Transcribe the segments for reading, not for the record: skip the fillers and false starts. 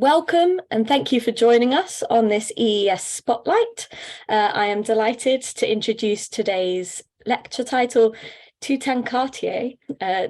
Welcome and thank you for joining us on this EES Spotlight. I am delighted to introduce today's lecture title, Tutankhartier,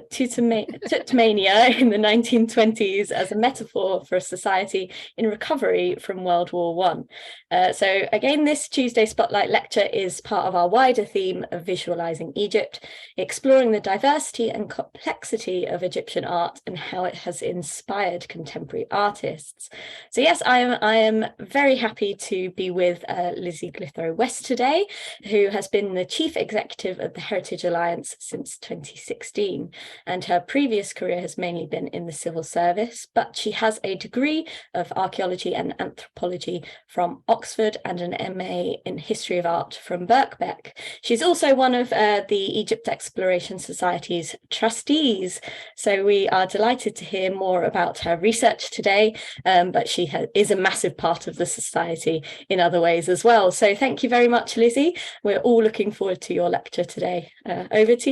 Tut-mania in the 1920s as a metaphor for a society in recovery from World War I. So again, this Tuesday Spotlight lecture is part of our wider theme of Visualising Egypt, exploring the diversity and complexity of Egyptian art and how it has inspired contemporary artists. So yes, I am very happy to be with Lizzie Glithero-West today, who has been the Chief Executive of the Heritage Alliance since 2016, and her previous career has mainly been in the civil service, but she has a degree of archaeology and anthropology from Oxford and an MA in history of art from Birkbeck. She's also one of the Egypt Exploration Society's trustees, so we are delighted to hear more about her research today, but she is a massive part of the society in other ways as well. So thank you very much, Lizzie. We're all looking forward to your lecture today. Over to you.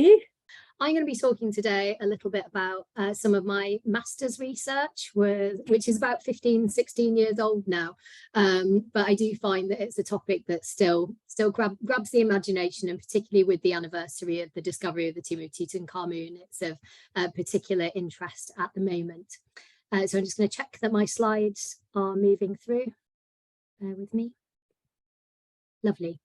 I'm going to be talking today a little bit about some of my master's research, which is about 16 years old now. But I do find that it's a topic that still grabs the imagination, and particularly with the anniversary of the discovery of the tomb of Tutankhamun, it's of particular interest at the moment. So I'm just going to check that my slides are moving through. Bear with me. Lovely.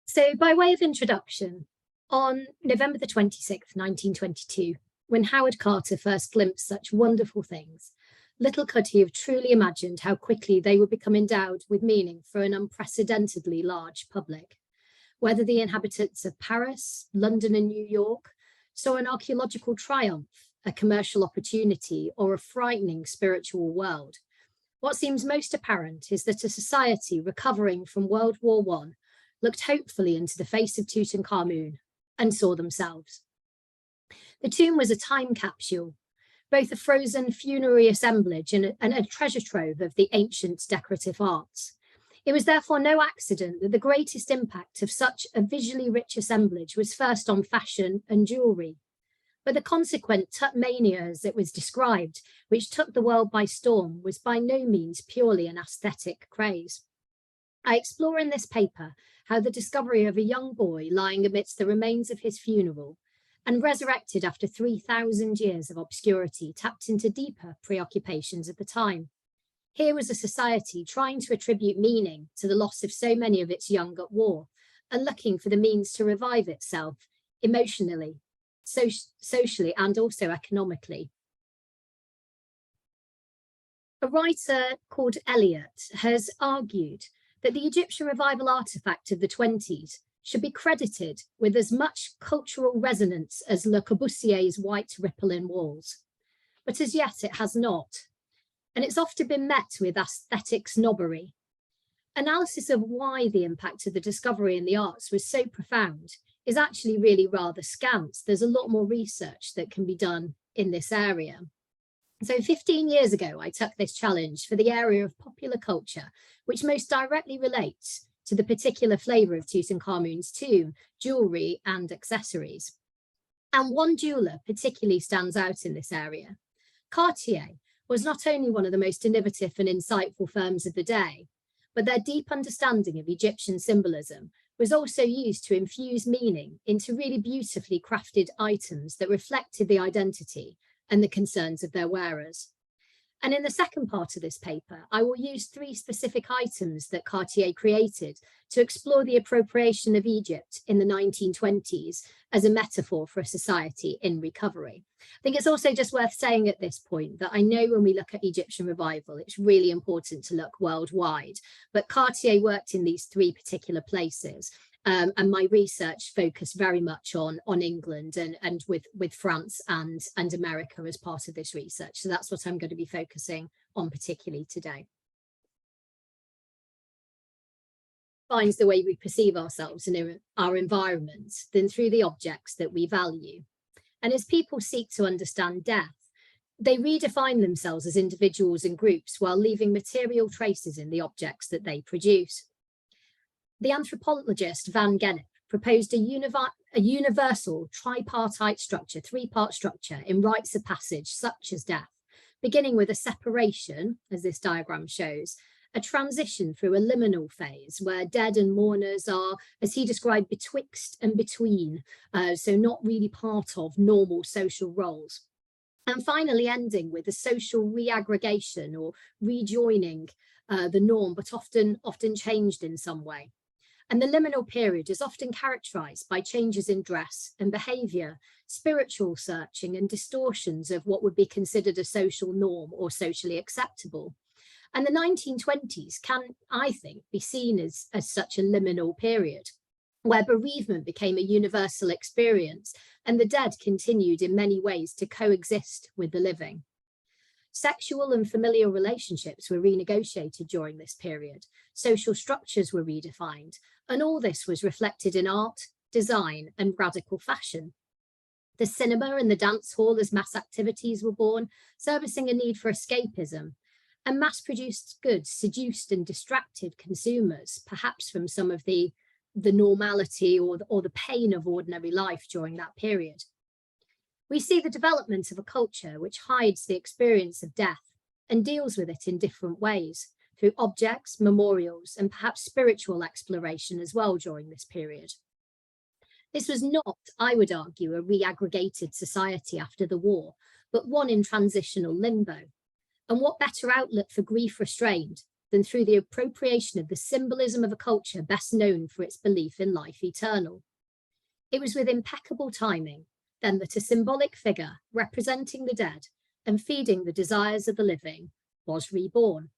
So by way of introduction, on November the 26th, 1922, when Howard Carter first glimpsed such wonderful things, little could he have truly imagined how quickly they would become endowed with meaning for an unprecedentedly large public. Whether the inhabitants of Paris, London and New York saw an archaeological triumph, a commercial opportunity, or a frightening spiritual world, what seems most apparent is that a society recovering from World War I looked hopefully into the face of Tutankhamun and saw themselves. The tomb was a time capsule, both a frozen funerary assemblage and a treasure trove of the ancient decorative arts. It was therefore no accident that the greatest impact of such a visually rich assemblage was first on fashion and jewellery. But the consequent Tut-mania, as it was described, which took the world by storm, was by no means purely an aesthetic craze. I explore in this paper how the discovery of a young boy lying amidst the remains of his funeral and resurrected after 3,000 years of obscurity tapped into deeper preoccupations of the time. Here was a society trying to attribute meaning to the loss of so many of its young at war and looking for the means to revive itself emotionally, socially and also economically. A writer called Eliot has argued that the Egyptian revival artifact of the 20s should be credited with as much cultural resonance as Le Corbusier's white ripple in walls. But as yet it has not, and it's often been met with aesthetic snobbery. Analysis of why the impact of the discovery in the arts was so profound is actually really rather scant. There's a lot more research that can be done in this area. So 15 years ago, I took this challenge for the area of popular culture, which most directly relates to the particular flavour of Tutankhamun's tomb, jewellery and accessories. And one jeweller particularly stands out in this area. Cartier was not only one of the most innovative and insightful firms of the day, but their deep understanding of Egyptian symbolism was also used to infuse meaning into really beautifully crafted items that reflected the identity and the concerns of their wearers. And in the second part of this paper, I will use 3 specific items that Cartier created to explore the appropriation of Egypt in the 1920s as a metaphor for a society in recovery. I think it's also just worth saying at this point that I know when we look at Egyptian revival, it's really important to look worldwide, but Cartier worked in these 3 particular places. And my research focused very much on England and with France and America as part of this research. So that's what I'm going to be focusing on particularly today. Finds the way we perceive ourselves and our environment than through the objects that we value. And as people seek to understand death, they redefine themselves as individuals and groups while leaving material traces in the objects that they produce. The anthropologist Van Gennep proposed a universal tripartite structure, 3-part structure in rites of passage, such as death, beginning with a separation, as this diagram shows, a transition through a liminal phase where dead and mourners are, as he described, betwixt and between, so not really part of normal social roles. And finally ending with a social reaggregation or rejoining the norm, but often changed in some way. And the liminal period is often characterized by changes in dress and behavior, spiritual searching and distortions of what would be considered a social norm or socially acceptable. And the 1920s can, I think, be seen as such a liminal period, where bereavement became a universal experience and the dead continued in many ways to coexist with the living. Sexual and familial relationships were renegotiated during this period, social structures were redefined, and all this was reflected in art, design, and radical fashion. The cinema and the dance hall as mass activities were born, servicing a need for escapism, and mass-produced goods seduced and distracted consumers, perhaps from some of the normality or the pain of ordinary life during that period. We see the development of a culture which hides the experience of death and deals with it in different ways, through objects, memorials, and perhaps spiritual exploration as well during this period. This was not, I would argue, a reaggregated society after the war, but one in transitional limbo. And what better outlet for grief restrained than through the appropriation of the symbolism of a culture best known for its belief in life eternal. It was with impeccable timing then that a symbolic figure representing the dead and feeding the desires of the living was reborn.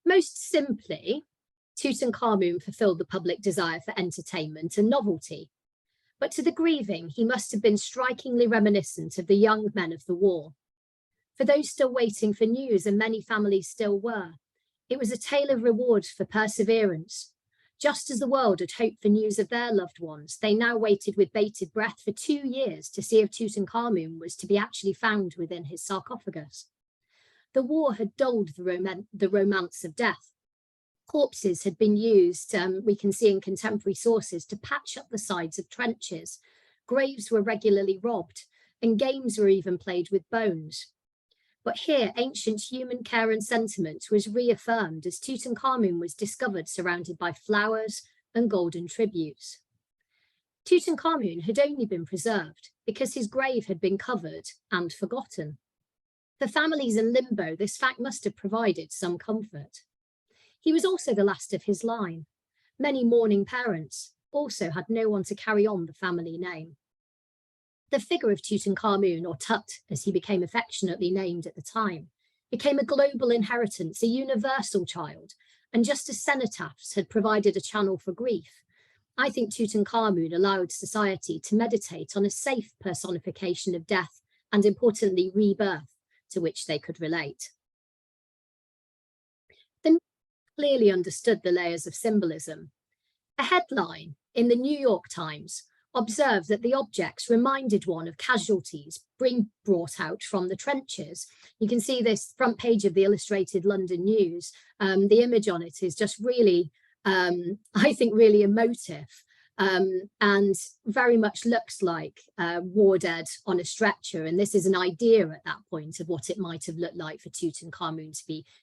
Most simply, Tutankhamun fulfilled the public desire for entertainment and novelty. But to the grieving, he must have been strikingly reminiscent of the young men of the war. For those still waiting for news, and many families still were, it was a tale of rewards for perseverance. Just as the world had hoped for news of their loved ones, they now waited with bated breath for 2 years to see if Tutankhamun was to be actually found within his sarcophagus. The war had dulled the romance of death. Corpses had been used, we can see in contemporary sources, to patch up the sides of trenches. Graves were regularly robbed, and games were even played with bones. But here, ancient human care and sentiment was reaffirmed as Tutankhamun was discovered surrounded by flowers and golden tributes. Tutankhamun had only been preserved because his grave had been covered and forgotten. For families in limbo, this fact must have provided some comfort. He was also the last of his line. Many mourning parents also had no one to carry on the family name. The figure of Tutankhamun, or Tut, as he became affectionately named at the time, became a global inheritance, a universal child, and just as cenotaphs had provided a channel for grief, I think Tutankhamun allowed society to meditate on a safe personification of death and, importantly, rebirth, to which they could relate. The clearly understood the layers of symbolism. A headline in the New York Times observed that the objects reminded one of casualties being brought out from the trenches. You can see this front page of the Illustrated London News. The image on it is just really, I think, really emotive, and very much looks like war dead on a stretcher. And this is an idea at that point of what it might have looked like for Tutankhamun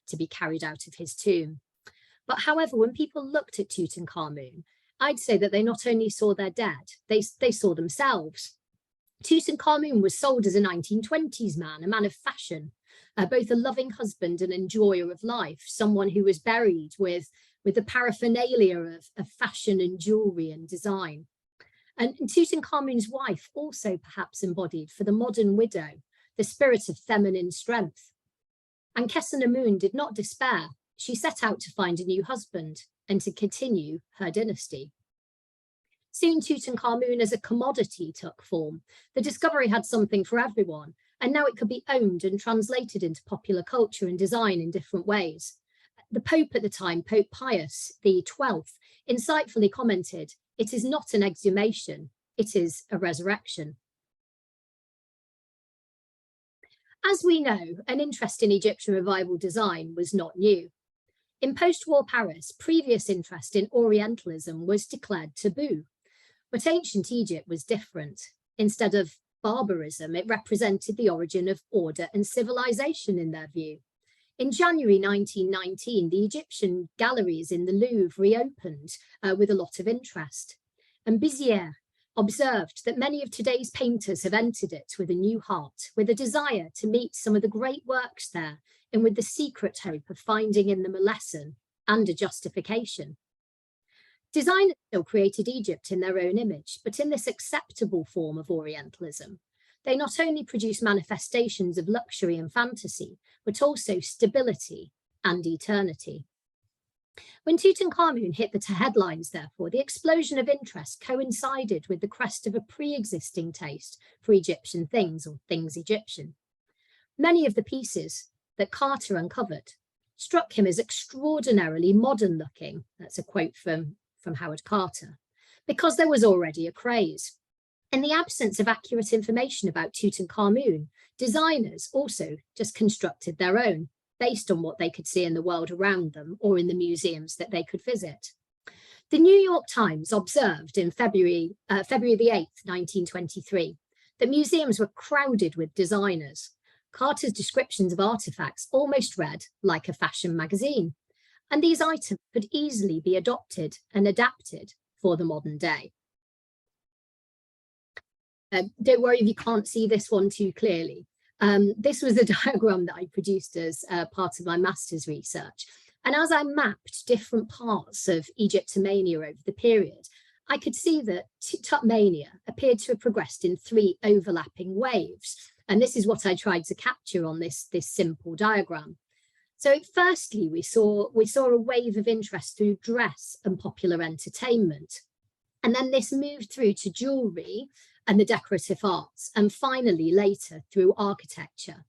to be carried out of his tomb. But however, when people looked at Tutankhamun, I'd say that they not only saw their dead, they saw themselves. Tutankhamun was sold as a 1920s man, a man of fashion, both a loving husband and enjoyer of life, someone who was buried with the paraphernalia of fashion and jewelry and design. And Tutankhamun's wife also perhaps embodied for the modern widow the spirit of feminine strength. And Ankhesenamun did not despair. She set out to find a new husband and to continue her dynasty. Soon Tutankhamun as a commodity took form. The discovery had something for everyone, and now it could be owned and translated into popular culture and design in different ways. The Pope at the time, Pope Pius XII, insightfully commented, "It is not an exhumation, it is a resurrection." As we know, an interest in Egyptian revival design was not new. In post-war Paris, previous interest in Orientalism was declared taboo. But ancient Egypt was different. Instead of barbarism, it represented the origin of order and civilization in their view. In January 1919, the Egyptian galleries in the Louvre reopened with a lot of interest. And Bizier observed that many of today's painters have entered it with a new heart, with a desire to meet some of the great works there, and with the secret hope of finding in them a lesson and a justification. Designers still created Egypt in their own image, but in this acceptable form of Orientalism. They not only produce manifestations of luxury and fantasy, but also stability and eternity. When Tutankhamun hit the headlines, therefore, the explosion of interest coincided with the crest of a pre-existing taste for Egyptian things, or things Egyptian. Many of the pieces that Carter uncovered struck him as extraordinarily modern looking. That's a quote from Howard Carter, because there was already a craze. In the absence of accurate information about Tutankhamun, designers also just constructed their own, based on what they could see in the world around them or in the museums that they could visit. The New York Times observed in February the 8th, 1923, that museums were crowded with designers. Carter's descriptions of artifacts almost read like a fashion magazine, and these items could easily be adopted and adapted for the modern day. Don't worry if you can't see this one too clearly. This was a diagram that I produced as part of my master's research. And as I mapped different parts of Egyptomania over the period, I could see that Tut-mania appeared to have progressed in 3 overlapping waves. And this is what I tried to capture on this simple diagram. So firstly, we saw a wave of interest through dress and popular entertainment. And then this moved through to jewelry and the decorative arts, and finally later through architecture.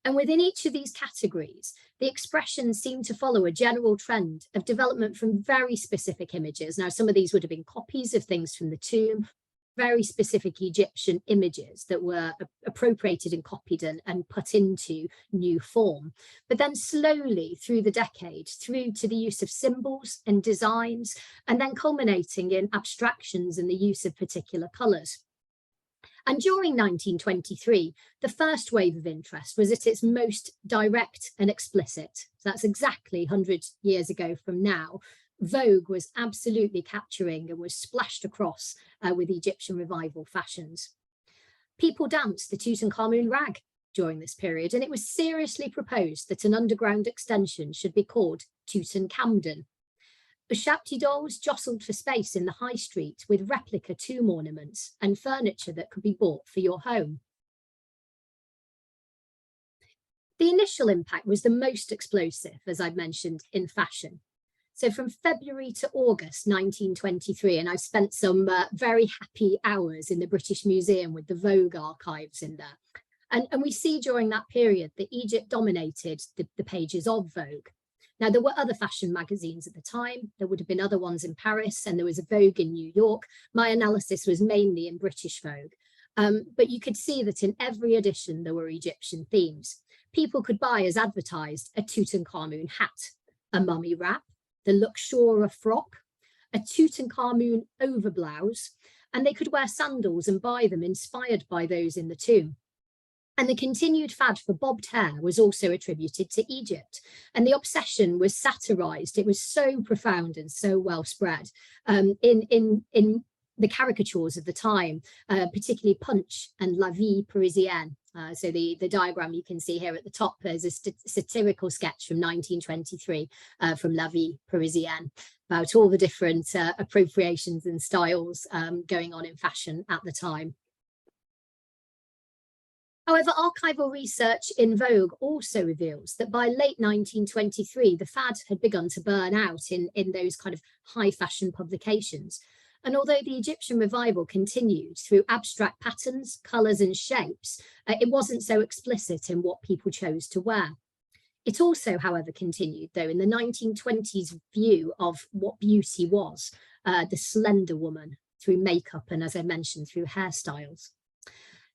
And within each of these categories, the expressions seemed to follow a general trend of development from very specific images. Now, some of these would have been copies of things from the tomb, very specific Egyptian images that were appropriated and copied and put into new form. But then slowly through the decade, through to the use of symbols and designs, and then culminating in abstractions and the use of particular colours. And during 1923, the first wave of interest was at its most direct and explicit. So that's exactly 100 years ago from now. Vogue was absolutely capturing and was splashed across with Egyptian revival fashions. People danced the Tutankhamun rag during this period, and it was seriously proposed that an underground extension should be called Tutenkhamun. Ushabti dolls jostled for space in the high street with replica tomb ornaments and furniture that could be bought for your home. The initial impact was the most explosive, as I mentioned, in fashion. So from February to August 1923, and I've spent some very happy hours in the British Museum with the Vogue archives in there. And we see during that period that Egypt dominated the pages of Vogue. Now, there were other fashion magazines at the time. There would have been other ones in Paris, and there was a Vogue in New York. My analysis was mainly in British Vogue. But you could see that in every edition, there were Egyptian themes. People could buy, as advertised, a Tutankhamun hat, a mummy wrap, the Luxora frock, a Tutankhamun overblouse, and they could wear sandals and buy them inspired by those in the tomb. And the continued fad for bobbed hair was also attributed to Egypt. And the obsession was satirized. It was so profound and so well spread in the caricatures of the time, particularly Punch and La Vie Parisienne. So the diagram you can see here at the top is a satirical sketch from 1923 from La Vie Parisienne about all the different appropriations and styles going on in fashion at the time. However, archival research in Vogue also reveals that by late 1923, the fad had begun to burn out in those kind of high fashion publications. And although the Egyptian revival continued through abstract patterns, colours and shapes, it wasn't so explicit in what people chose to wear. It also, however, continued, though, in the 1920s view of what beauty was, the slender woman, through makeup and, as I mentioned, through hairstyles.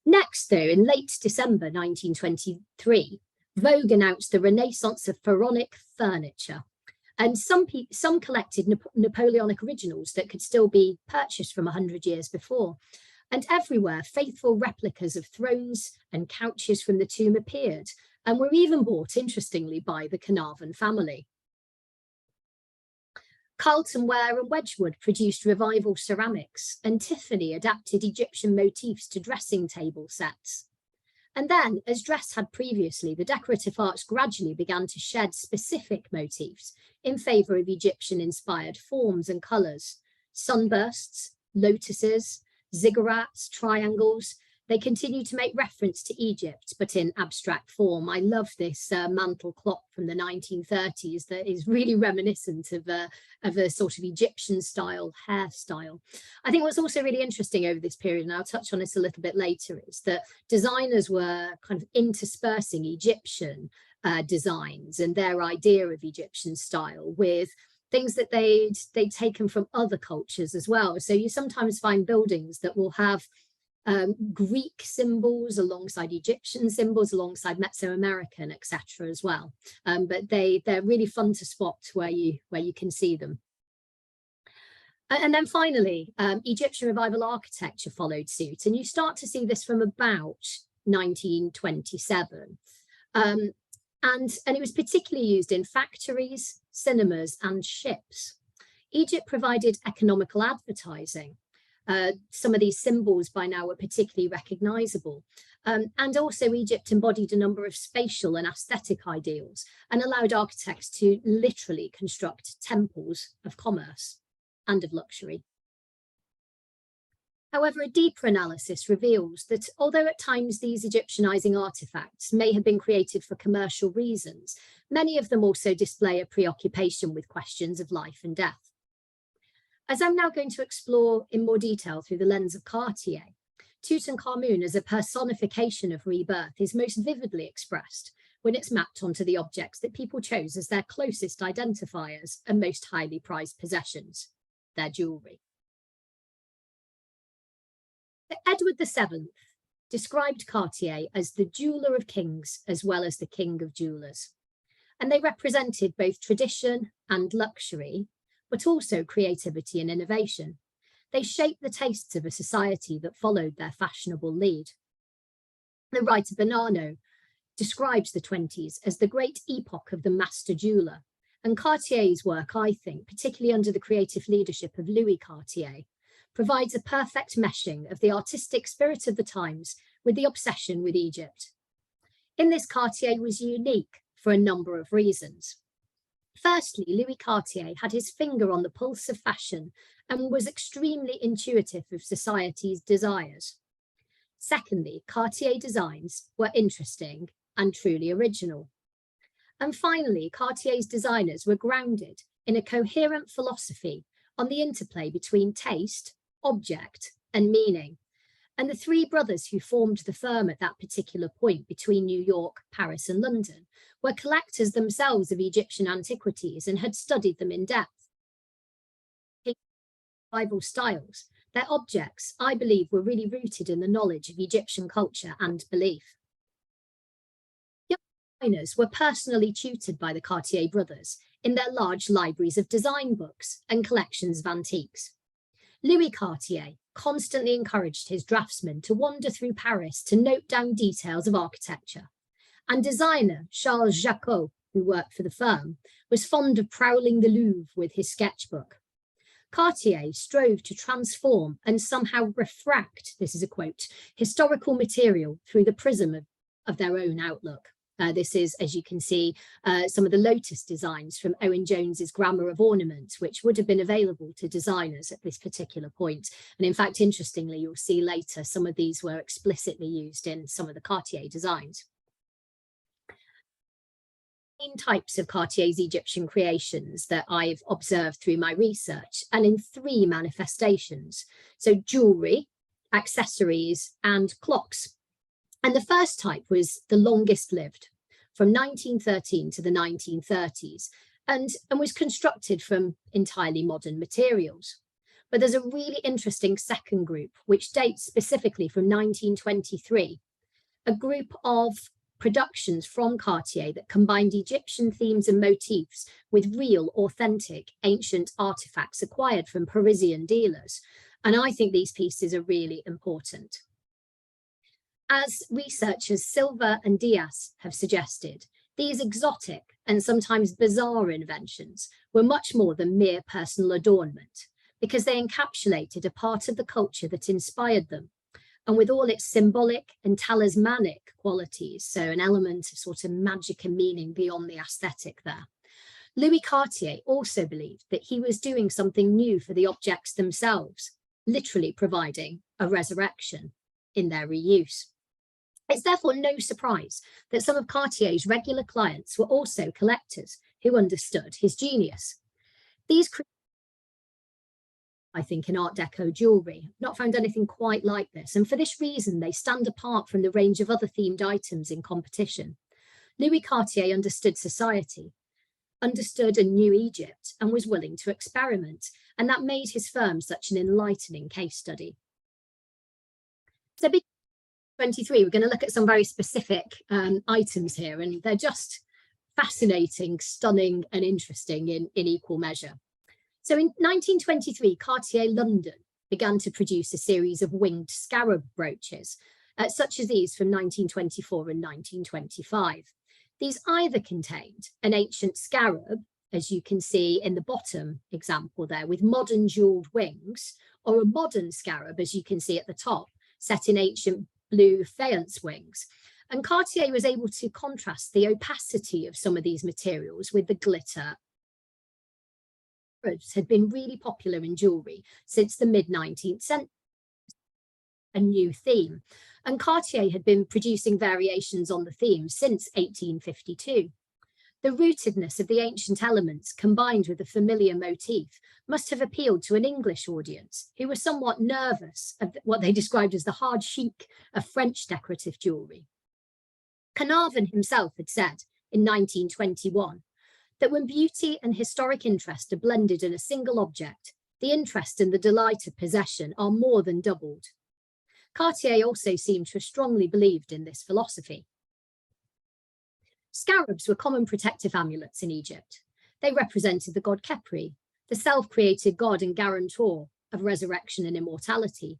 Next, though, in late December 1923, Vogue announced the renaissance of pharaonic furniture. And some collected Napoleonic originals that could still be purchased from 100 years before. And everywhere, faithful replicas of thrones and couches from the tomb appeared, and were even bought, interestingly, by the Carnarvon family. Carlton Ware and Wedgwood produced revival ceramics, and Tiffany adapted Egyptian motifs to dressing table sets. And then, as dress had previously, the decorative arts gradually began to shed specific motifs in favour of Egyptian-inspired forms and colours. Sunbursts, lotuses, ziggurats, triangles. They continue to make reference to Egypt, but in abstract form. I love this mantle clock from the 1930s that is really reminiscent of a sort of Egyptian style hairstyle. I think what's also really interesting over this period, and I'll touch on this a little bit later, is that designers were kind of interspersing Egyptian designs and their idea of Egyptian style with things that they'd taken from other cultures as well. So you sometimes find buildings that will have Greek symbols alongside Egyptian symbols, alongside Mesoamerican, etc. as well. But they're really fun to spot where you can see them. And then finally, Egyptian revival architecture followed suit, and you start to see this from about 1927. And it was particularly used in factories, cinemas, and ships. Egypt provided economical advertising. Some of these symbols by now were particularly recognizable. And also Egypt embodied a number of spatial and aesthetic ideals and allowed architects to literally construct temples of commerce and of luxury. However, a deeper analysis reveals that although at times these Egyptianizing artifacts may have been created for commercial reasons, many of them also display a preoccupation with questions of life and death. As I'm now going to explore in more detail through the lens of Cartier, Tutankhamun as a personification of rebirth is most vividly expressed when it's mapped onto the objects that people chose as their closest identifiers and most highly prized possessions, their jewellery. Edward VII described Cartier as the jeweller of kings as well as the king of jewellers, and they represented both tradition and luxury, but also creativity and innovation. They shaped the tastes of a society that followed their fashionable lead. The writer Bonanno describes the 20s as the great epoch of the master jeweller, and Cartier's work, I think, particularly under the creative leadership of Louis Cartier, provides a perfect meshing of the artistic spirit of the times with the obsession with Egypt. In this, Cartier was unique for a number of reasons. Firstly, Louis Cartier had his finger on the pulse of fashion and was extremely intuitive of society's desires. Secondly, Cartier designs were interesting and truly original. And finally, Cartier's designers were grounded in a coherent philosophy on the interplay between taste, object, and meaning. And the three brothers who formed the firm at that particular point between New York, Paris, and London were collectors themselves of Egyptian antiquities and had studied them in depth. Rival styles, their objects, I believe, were really rooted in the knowledge of Egyptian culture and belief. Young designers were personally tutored by the Cartier brothers in their large libraries of design books and collections of antiques. Louis Cartier constantly encouraged his draftsmen to wander through Paris to note down details of architecture. And designer Charles Jacot, who worked for the firm, was fond of prowling the Louvre with his sketchbook. Cartier strove to transform and somehow refract, this is a quote, historical material through the prism of their own outlook. This is, as you can see, some of the lotus designs from Owen Jones's Grammar of Ornament, which would have been available to designers at this particular point. And in fact, interestingly, you'll see later, some of these were explicitly used in some of the Cartier designs. Main types of Cartier's Egyptian creations that I've observed through my research, and in three manifestations. So jewellery, accessories, and clocks. And the first type was the longest lived, from 1913 to the 1930s, and was constructed from entirely modern materials. But there's a really interesting second group, which dates specifically from 1923, a group of productions from Cartier that combined Egyptian themes and motifs with real, authentic, ancient artifacts acquired from Parisian dealers. And I think these pieces are really important. As researchers Silva and Diaz have suggested, these exotic and sometimes bizarre inventions were much more than mere personal adornment, because they encapsulated a part of the culture that inspired them, and with all its symbolic and talismanic qualities, so an element of sort of magic and meaning beyond the aesthetic there. Louis Cartier also believed that he was doing something new for the objects themselves, literally providing a resurrection in their reuse. It's therefore no surprise that some of Cartier's regular clients were also collectors who understood his genius. These, I think, in Art Deco jewellery, not found anything quite like this, and for this reason they stand apart from the range of other themed items in competition. Louis Cartier understood society, understood and knew Egypt, and was willing to experiment, and that made his firm such an enlightening case study. So 23, we're going to look at some very specific items here, and they're just fascinating, stunning, and interesting in equal measure. So in 1923, Cartier London began to produce a series of winged scarab brooches, such as these from 1924 and 1925. These either contained an ancient scarab, as you can see in the bottom example there, with modern jewelled wings, or a modern scarab, as you can see at the top, set in ancient blue faience wings. And Cartier was able to contrast the opacity of some of these materials with the glitter. Had been really popular in jewellery since the mid-19th century, a new theme. And Cartier had been producing variations on the theme since 1852. The rootedness of the ancient elements combined with a familiar motif must have appealed to an English audience who were somewhat nervous of what they described as the hard chic of French decorative jewellery. Carnarvon himself had said in 1921 that when beauty and historic interest are blended in a single object, the interest and the delight of possession are more than doubled. Cartier also seemed to have strongly believed in this philosophy. Scarabs were common protective amulets in Egypt. They represented the god Khepri, the self-created god and guarantor of resurrection and immortality.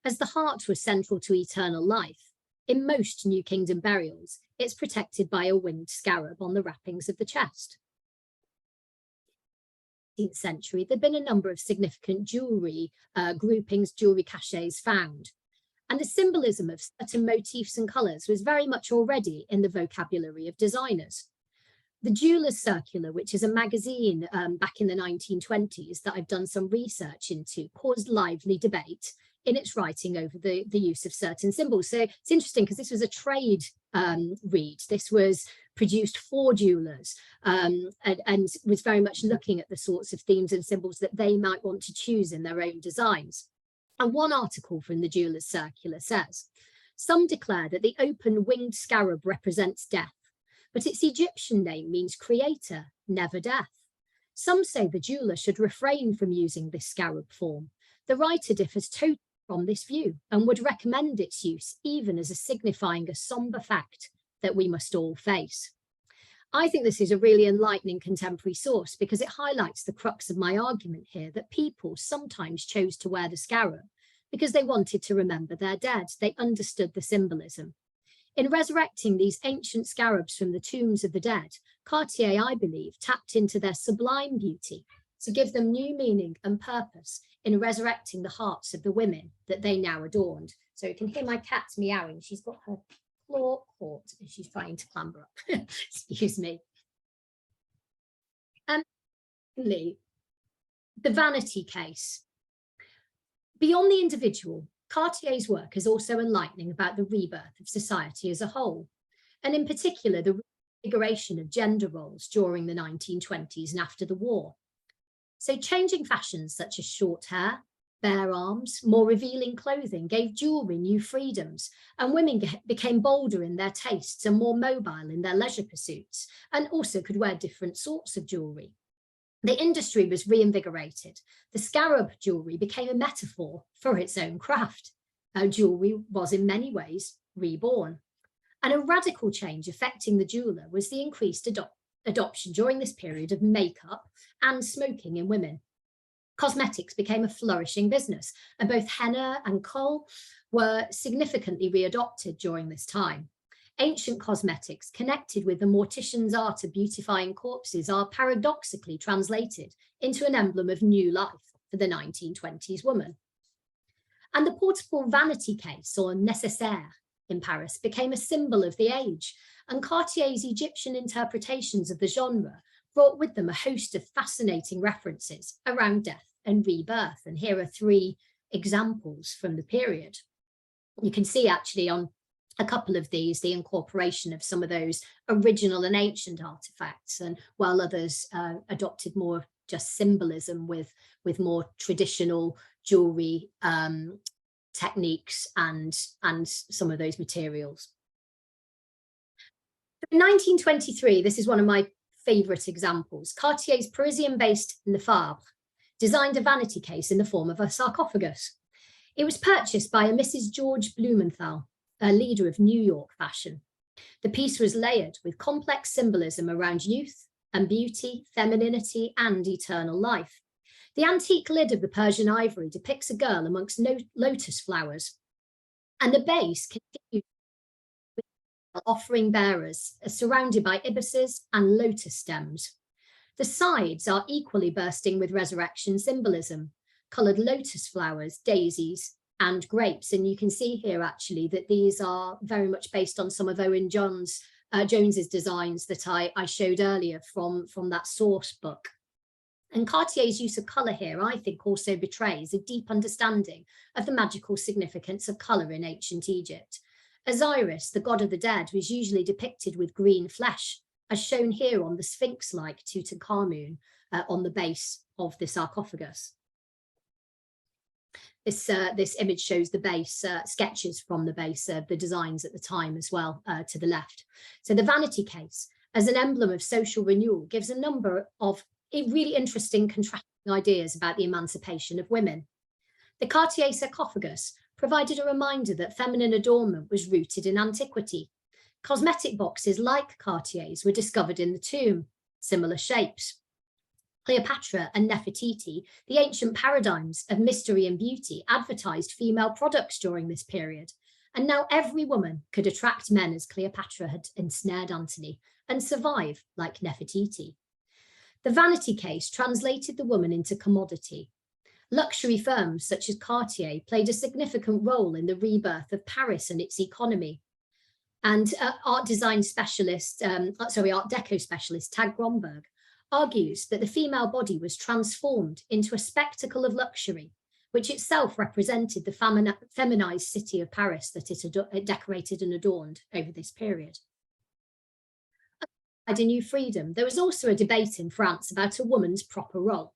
As the heart was central to eternal life, in most New Kingdom burials, it's protected by a winged scarab on the wrappings of the chest. In the 18th century, there'd been a number of significant jewellery groupings, jewellery cachets found. And the symbolism of certain motifs and colours was very much already in the vocabulary of designers. The Jeweller's Circular, which is a magazine back in the 1920s that I've done some research into, caused lively debate in its writing over the use of certain symbols. So it's interesting because this was a trade read. This was produced for jewellers and was very much looking at the sorts of themes and symbols that they might want to choose in their own designs. And one article from the Jeweller's Circular says, some declare that the open winged scarab represents death, but its Egyptian name means creator, never death. Some say the jeweller should refrain from using this scarab form. The writer differs totally from this view and would recommend its use even as a signifying a sombre fact that we must all face. I think this is a really enlightening contemporary source because it highlights the crux of my argument here that people sometimes chose to wear the scarab because they wanted to remember their dead. They understood the symbolism. In resurrecting these ancient scarabs from the tombs of the dead, Cartier, I believe, tapped into their sublime beauty to give them new meaning and purpose in resurrecting the hearts of the women that they now adorned. So you can hear my cat meowing. She's got her claw caught as she's trying to clamber up. Excuse me. The vanity case. Beyond the individual, Cartier's work is also enlightening about the rebirth of society as a whole, and in particular, the reinvigoration of gender roles during the 1920s and after the war. So changing fashions such as short hair, bare arms, more revealing clothing gave jewellery new freedoms, and women became bolder in their tastes and more mobile in their leisure pursuits, and also could wear different sorts of jewellery. The industry was reinvigorated. The scarab jewellery became a metaphor for its own craft. Jewellery was in many ways reborn. And a radical change affecting the jeweller was the increased adoption during this period of makeup and smoking in women. Cosmetics became a flourishing business, and both henna and kohl were significantly readopted during this time. Ancient cosmetics connected with the mortician's art of beautifying corpses are paradoxically translated into an emblem of new life for the 1920s woman. And the portable vanity case, or nécessaire, in Paris became a symbol of the age, and Cartier's Egyptian interpretations of the genre brought with them a host of fascinating references around death and rebirth. And here are 3 examples from the period. You can see actually on a couple of these the incorporation of some of those original and ancient artifacts, and while others adopted more just symbolism with more traditional jewelry techniques and some of those materials. In 1923, this is one of my favorite examples. Cartier's Parisian-based Lefebvre designed a vanity case in the form of a sarcophagus. It was purchased by a Mrs. George Blumenthal, a leader of New York fashion. The piece was layered with complex symbolism around youth and beauty, femininity, and eternal life. The antique lid of the Persian ivory depicts a girl amongst lotus flowers, and the base continues with offering bearers surrounded by ibises and lotus stems. The sides are equally bursting with resurrection symbolism, coloured lotus flowers, daisies, and grapes. And you can see here actually that these are very much based on some of Owen Jones's designs that I showed earlier from that source book. And Cartier's use of colour here, I think, also betrays a deep understanding of the magical significance of colour in ancient Egypt. Osiris, the god of the dead, was usually depicted with green flesh, as shown here on the sphinx-like Tutankhamun on the base of the sarcophagus. This image shows the base, sketches from the base of the designs at the time as well, to the left. So the vanity case, as an emblem of social renewal, gives a number of really interesting contrasting ideas about the emancipation of women. The Cartier sarcophagus provided a reminder that feminine adornment was rooted in antiquity. Cosmetic boxes like Cartier's were discovered in the tomb, similar shapes. Cleopatra and Nefertiti, the ancient paradigms of mystery and beauty, advertised female products during this period. And now every woman could attract men as Cleopatra had ensnared Antony and survive like Nefertiti. The vanity case translated the woman into commodity. Luxury firms such as Cartier played a significant role in the rebirth of Paris and its economy. And Art Deco specialist Tag Gromberg argues that the female body was transformed into a spectacle of luxury, which itself represented the feminized city of Paris that it decorated and adorned over this period. A new freedom, there was also a debate in France about a woman's proper role,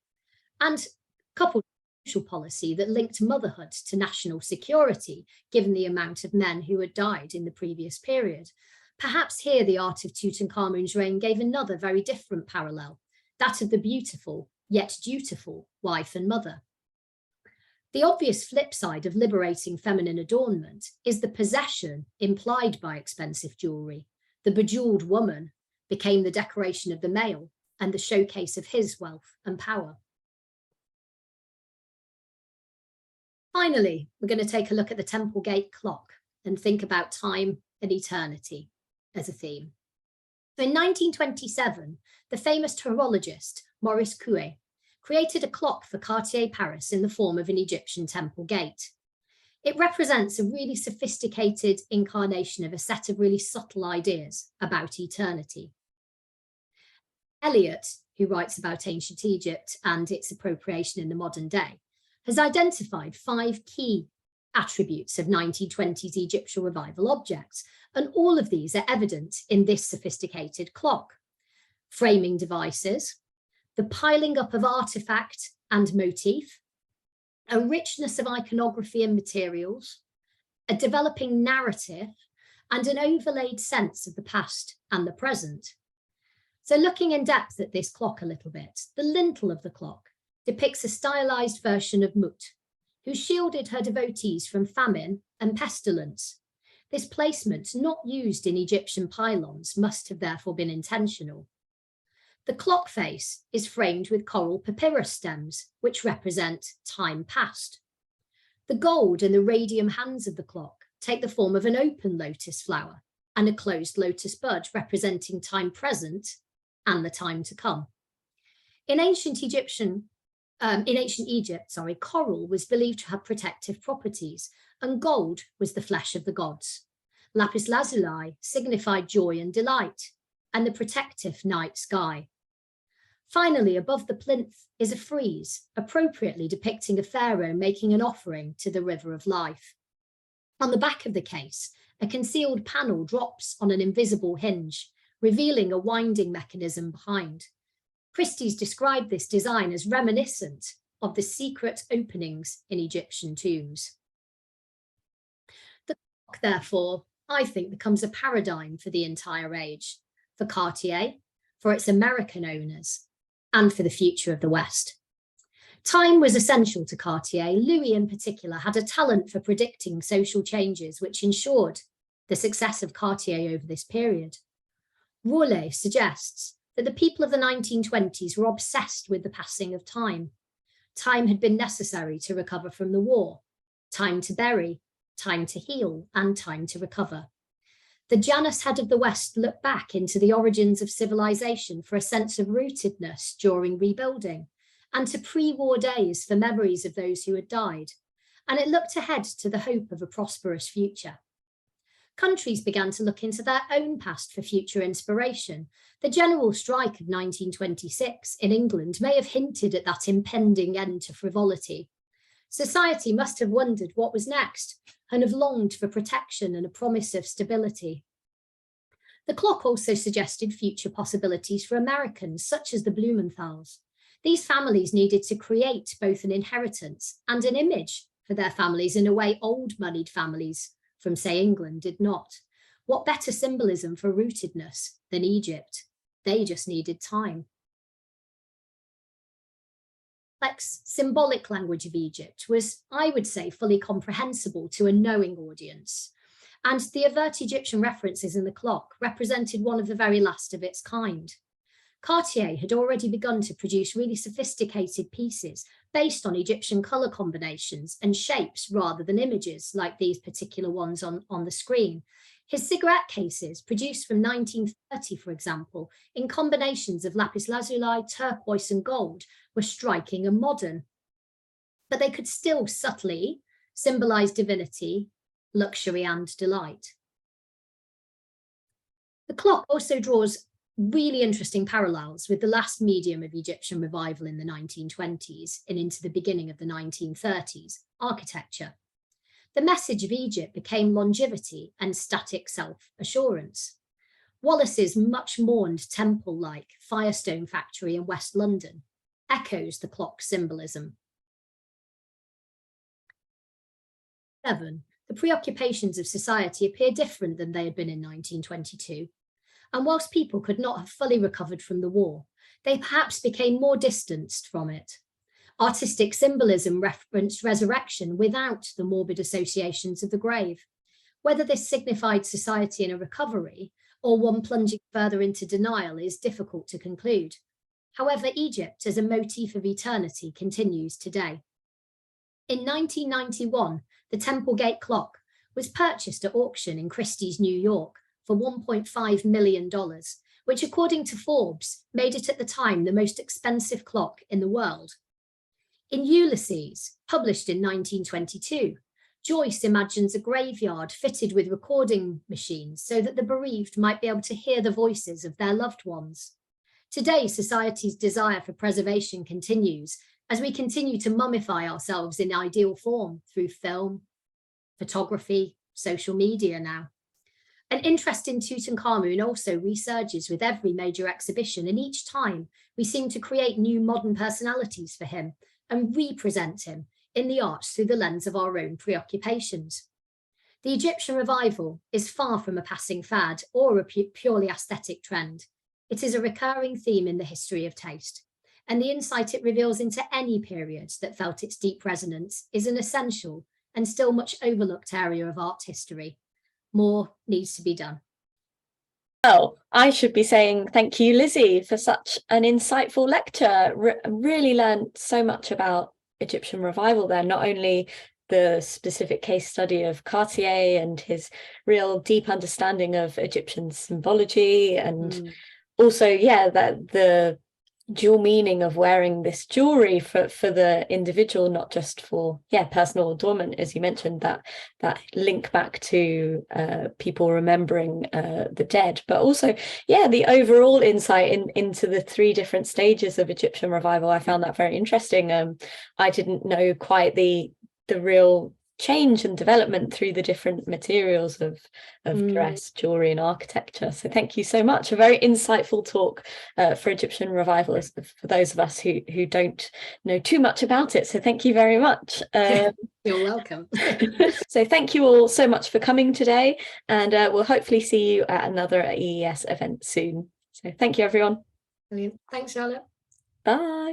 and coupled with social policy that linked motherhood to national security, given the amount of men who had died in the previous period. Perhaps here the art of Tutankhamun's reign gave another very different parallel, that of the beautiful yet dutiful wife and mother. The obvious flip side of liberating feminine adornment is the possession implied by expensive jewellery. The bejewelled woman became the decoration of the male and the showcase of his wealth and power. Finally, we're going to take a look at the Temple Gate clock and think about time and eternity as a theme. So in 1927, the famous horologist Maurice Coué created a clock for Cartier Paris in the form of an Egyptian temple gate. It represents a really sophisticated incarnation of a set of really subtle ideas about eternity. Eliot, who writes about ancient Egypt and its appropriation in the modern day, has identified 5 key attributes of 1920s Egyptian revival objects, and all of these are evident in this sophisticated clock. Framing devices, the piling up of artifact and motif, a richness of iconography and materials, a developing narrative, and an overlaid sense of the past and the present. So looking in depth at this clock a little bit, the lintel of the clock depicts a stylized version of Mut, who shielded her devotees from famine and pestilence. This placement, not used in Egyptian pylons, must have therefore been intentional. The clock face is framed with coral papyrus stems, which represent time past. The gold and the radium hands of the clock take the form of an open lotus flower and a closed lotus bud representing time present and the time to come. In ancient Egypt, coral was believed to have protective properties, and gold was the flesh of the gods. Lapis lazuli signified joy and delight, and the protective night sky. Finally, above the plinth is a frieze, appropriately depicting a pharaoh making an offering to the river of life. On the back of the case, a concealed panel drops on an invisible hinge, revealing a winding mechanism behind. Christie's described this design as reminiscent of the secret openings in Egyptian tombs. The clock, therefore, I think becomes a paradigm for the entire age, for Cartier, for its American owners, and for the future of the West. Time was essential to Cartier. Louis, in particular, had a talent for predicting social changes, which ensured the success of Cartier over this period. Roulet suggests that the people of the 1920s were obsessed with the passing of time. Time had been necessary to recover from the war, time to bury, time to heal, and time to recover. The Janus head of the West looked back into the origins of civilization for a sense of rootedness during rebuilding, and to pre-war days for memories of those who had died, and it looked ahead to the hope of a prosperous future. Countries began to look into their own past for future inspiration. The general strike of 1926 in England may have hinted at that impending end to frivolity. Society must have wondered what was next and have longed for protection and a promise of stability. The clock also suggested future possibilities for Americans, such as the Blumenthals. These families needed to create both an inheritance and an image for their families in a way old moneyed families from, say, England did not. What better symbolism for rootedness than Egypt? They just needed time. Symbolic language of Egypt was, I would say, fully comprehensible to a knowing audience. And the overt Egyptian references in the clock represented one of the very last of its kind. Cartier had already begun to produce really sophisticated pieces based on Egyptian colour combinations and shapes rather than images like these particular ones on the screen. His cigarette cases, produced from 1930, for example, in combinations of lapis lazuli, turquoise and gold, were striking and modern. But they could still subtly symbolise divinity, luxury and delight. The clock also draws really interesting parallels with the last medium of Egyptian revival in the 1920s and into the beginning of the 1930s, architecture. The message of Egypt became longevity and static self-assurance. Wallace's much mourned temple-like Firestone factory in West London echoes the clock's symbolism. 7. The preoccupations of society appear different than they had been in 1922. And whilst people could not have fully recovered from the war, they perhaps became more distanced from it. Artistic symbolism referenced resurrection without the morbid associations of the grave. Whether this signified society in a recovery or one plunging further into denial is difficult to conclude. However, Egypt as a motif of eternity continues today. In 1991, the Temple Gate clock was purchased at auction in Christie's, New York, for $1.5 million, which according to Forbes made it at the time the most expensive clock in the world. In Ulysses, published in 1922, Joyce imagines a graveyard fitted with recording machines so that the bereaved might be able to hear the voices of their loved ones. Today, society's desire for preservation continues as we continue to mummify ourselves in ideal form through film, photography, social media now. An interest in Tutankhamun also resurges with every major exhibition, and each time we seem to create new modern personalities for him and represent him in the arts through the lens of our own preoccupations. The Egyptian revival is far from a passing fad or a purely aesthetic trend. It is a recurring theme in the history of taste, and the insight it reveals into any period that felt its deep resonance is an essential and still much overlooked area of art history. More needs to be done. Well, I should be saying thank you, Lizzie, for such an insightful lecture. Really learned so much about Egyptian revival there, not only the specific case study of Cartier and his real deep understanding of Egyptian symbology, and also, yeah, that the dual meaning of wearing this jewelry for the individual, not just for personal adornment, as you mentioned, that link back to people remembering the dead, but also the overall insight into the three different stages of Egyptian revival. I found that very interesting. I didn't know quite the real change and development through the different materials of dress, jewelry, and architecture. So thank you so much. A very insightful talk for Egyptian revival, for those of us who don't know too much about it. So thank you very much. You're welcome. So thank you all so much for coming today, and we'll hopefully see you at another EES event soon. So thank you, everyone. Brilliant. Thanks, Charlotte. Bye.